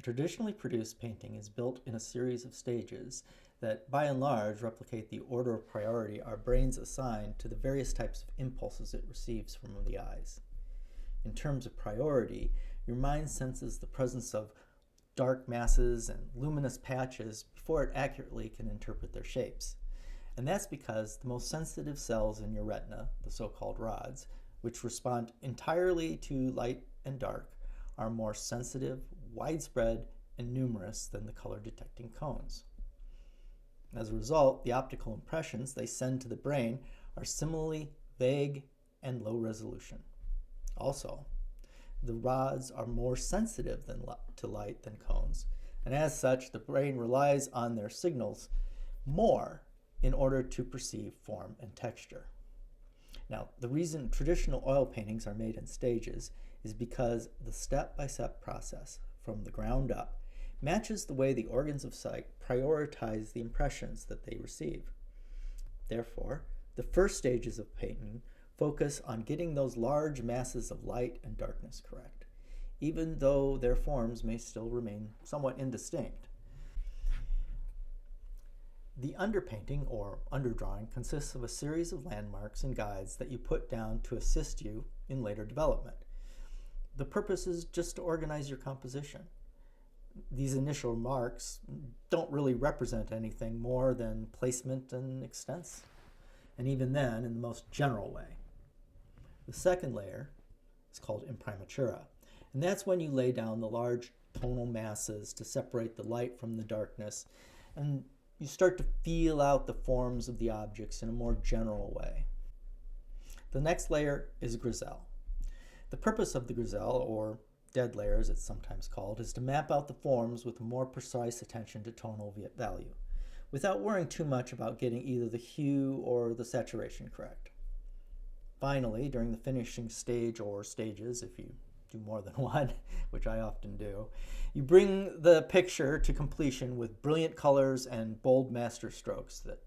traditionally produced painting is built in a series of stages that, by and large, replicate the order of priority our brains assign to the various types of impulses it receives from the eyes. In terms of priority, your mind senses the presence of dark masses and luminous patches before it accurately can interpret their shapes. And that's because the most sensitive cells in your retina, the so-called rods, which respond entirely to light and dark, are more sensitive, widespread, and numerous than the color detecting cones. As a result, the optical impressions they send to the brain are similarly vague and low resolution. Also, the rods are more sensitive to light than cones, and as such, the brain relies on their signals more in order to perceive form and texture. Now, the reason traditional oil paintings are made in stages is because the step-by-step process from the ground up matches the way the organs of sight prioritize the impressions that they receive. Therefore, the first stages of painting focus on getting those large masses of light and darkness correct, even though their forms may still remain somewhat indistinct. The underpainting, or underdrawing, consists of a series of landmarks and guides that you put down to assist you in later development. The purpose is just to organize your composition. These initial marks don't really represent anything more than placement and extents, and even then in the most general way. The second layer is called imprimatura, and that's when you lay down the large tonal masses to separate the light from the darkness, and you start to feel out the forms of the objects in a more general way. The next layer is griselle. The purpose of the griselle, or dead layer as it's sometimes called, is to map out the forms with a more precise attention to tonal value, without worrying too much about getting either the hue or the saturation correct. Finally, during the finishing stage or stages, if you do more than one, which I often do, you bring the picture to completion with brilliant colors and bold master strokes that